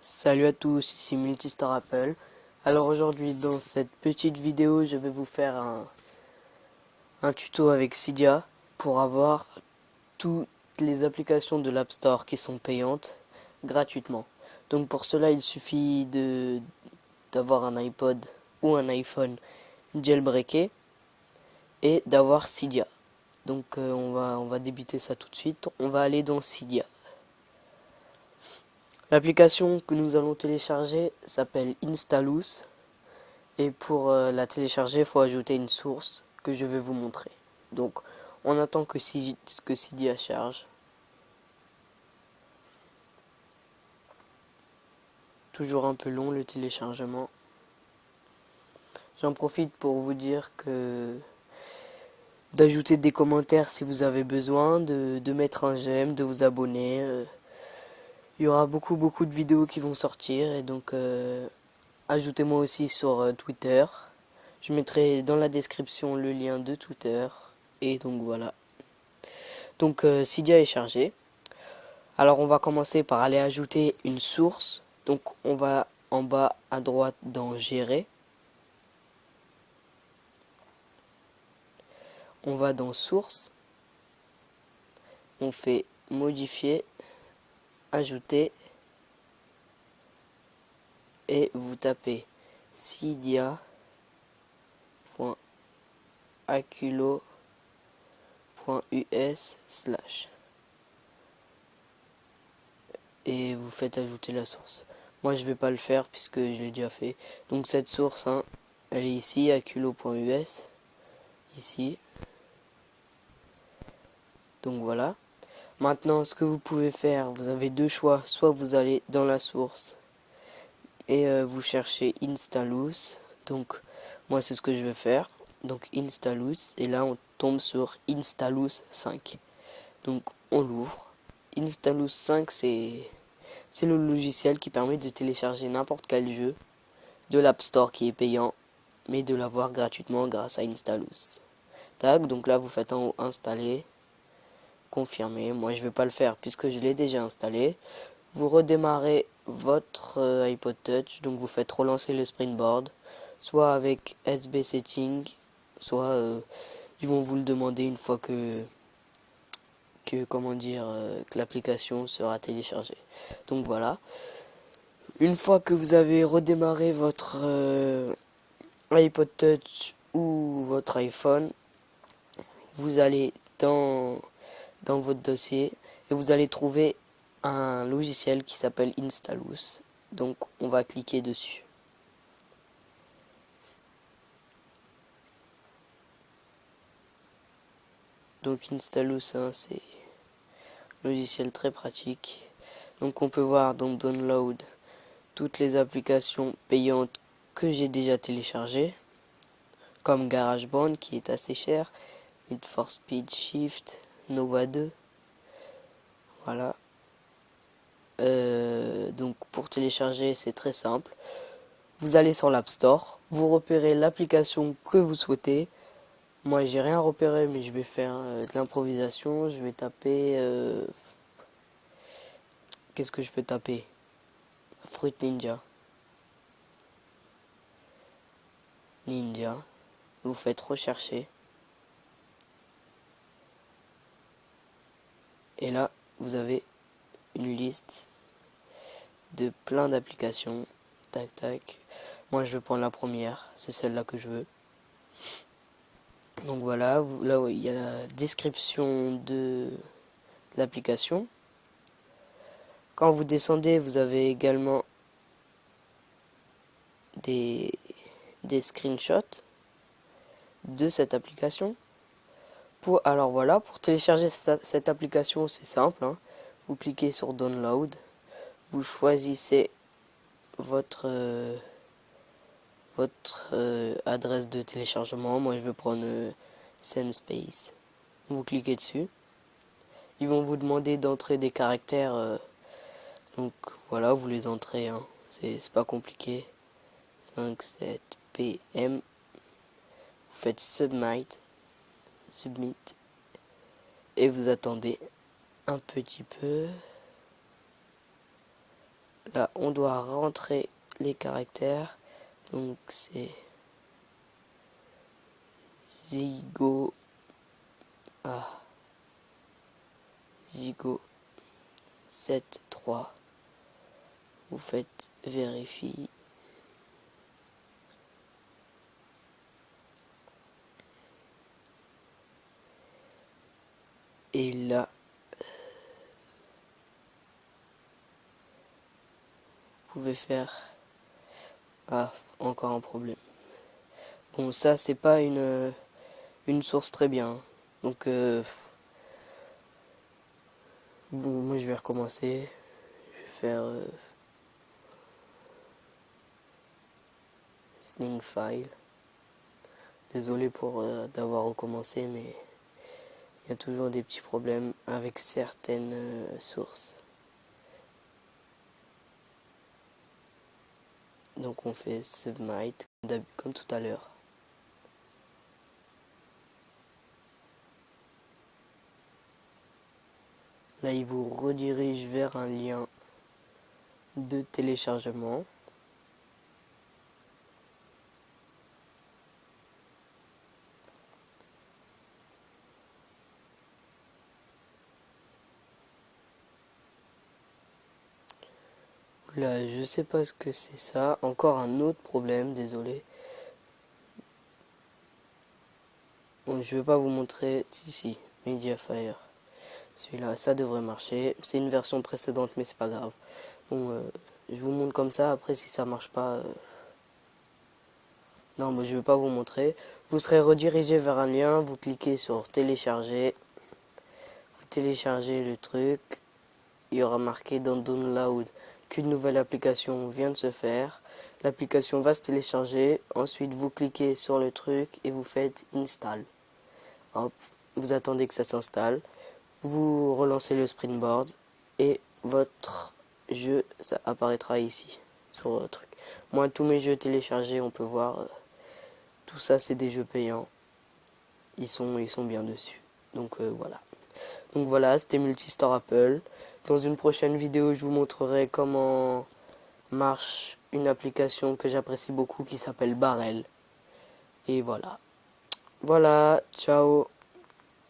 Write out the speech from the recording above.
Salut à tous, ici Multistar Apple. Alors aujourd'hui dans cette petite vidéo je vais vous faire un tuto avec Cydia pour avoir toutes les applications de l'App Store qui sont payantes gratuitement. Donc pour cela il suffit d'avoir un iPod ou un iPhone jailbreaké et d'avoir Cydia. Donc on va débuter ça tout de suite. On va aller dans Cydia. L'application que nous allons télécharger s'appelle Installous. Et pour la télécharger, il faut ajouter une source que je vais vous montrer. Donc, on attend que Cydia charge. Toujours un peu long le téléchargement. J'en profite pour vous dire que d'ajouter des commentaires si vous avez besoin, de mettre un j'aime, de vous abonner. Il y aura beaucoup de vidéos qui vont sortir et donc ajoutez-moi aussi sur Twitter. Je mettrai dans la description le lien de Twitter. Et donc voilà. Donc Cydia est chargé. Alors on va commencer par aller ajouter une source. Donc on va en bas à droite dans Gérer. On va dans Source. On fait Modifier, Ajouter. Et vous tapez cydia.aculo.us/ et vous faites ajouter la source. Moi je vais pas le faire puisque je l'ai déjà fait. Donc cette source, hein, elle est ici, aculo.us, ici. Donc voilà. Maintenant ce que vous pouvez faire, vous avez deux choix. Soit vous allez dans la source et vous cherchez Installous. Donc moi c'est ce que je vais faire. Donc Installous, et là on tombe sur Installous 5. Donc on l'ouvre. Installous 5 c'est le logiciel qui permet de télécharger n'importe quel jeu de l'App Store qui est payant, mais de l'avoir gratuitement grâce à Installous. Tac, donc là vous faites en haut installer, confirmer. Moi je vais pas le faire puisque je l'ai déjà installé. Vous redémarrez votre iPod Touch, donc vous faites relancer le Springboard, soit avec SB Setting, soit ils vont vous le demander une fois que que l'application sera téléchargée. Donc voilà. Une fois que vous avez redémarré votre iPod Touch ou votre iPhone, vous allez dans votre dossier et vous allez trouver un logiciel qui s'appelle Installous. Donc on va cliquer dessus. Donc Installous, hein, c'est un logiciel très pratique. Donc on peut voir dans Download toutes les applications payantes que j'ai déjà téléchargées, comme GarageBand qui est assez cher, Need for Speed Shift, Nova 2. Voilà. Donc pour télécharger, c'est très simple. Vous allez sur l'App Store, vous repérez l'application que vous souhaitez. Moi j'ai rien repéré, mais je vais faire de l'improvisation. Je vais taper qu'est-ce que je peux taper? Fruit Ninja. Ninja. Vous faites rechercher. Et là, vous avez une liste de plein d'applications. Tac tac. Moi je vais prendre la première, c'est celle-là que je veux. Donc voilà, là il y a la description de l'application. Quand vous descendez, vous avez également des screenshots de cette application. Alors voilà, pour télécharger cette application, c'est simple, hein. Vous cliquez sur Download, vous choisissez votre adresse de téléchargement. Moi je vais prendre Senspace. Vous cliquez dessus. Ils vont vous demander d'entrer des caractères. Donc voilà, vous les entrez, hein. C'est pas compliqué. 5, 7, PM. Vous faites Submit. Et vous attendez un petit peu. là on doit rentrer les caractères. Donc c'est Zigo. Ah, Zigo 73. Vous faites vérifie. Et là, vous pouvez faire... Ah, encore un problème. Bon, ça, c'est pas une source très bien. Donc, bon, moi, je vais recommencer. Je vais faire Sling File. Désolé pour d'avoir recommencé, mais il y a toujours des petits problèmes avec certaines sources. Donc, on fait Submit comme tout à l'heure. Là, il vous redirige vers un lien de téléchargement. Là, je sais pas ce que c'est ça. Encore un autre problème, désolé. Bon, je vais pas vous montrer. Si, Mediafire. Celui-là, ça devrait marcher. C'est une version précédente, mais c'est pas grave. Bon, je vous montre comme ça. Après, si ça marche pas... Non, mais je vais pas vous montrer. Vous serez redirigé vers un lien. Vous cliquez sur télécharger. Vous téléchargez le truc. Il y aura marqué dans Download qu'une nouvelle application vient de se faire. L'application va se télécharger. Ensuite, vous cliquez sur le truc et vous faites Install. Hop, vous attendez que ça s'installe. Vous relancez le Springboard et votre jeu ça apparaîtra ici sur le truc. Moi, tous mes jeux téléchargés, on peut voir. Tout ça, c'est des jeux payants. Ils sont bien dessus. Donc voilà. Donc voilà, c'était Multistore Apple. Dans une prochaine vidéo, je vous montrerai comment marche une application que j'apprécie beaucoup qui s'appelle Barrel. Et voilà. Voilà, ciao.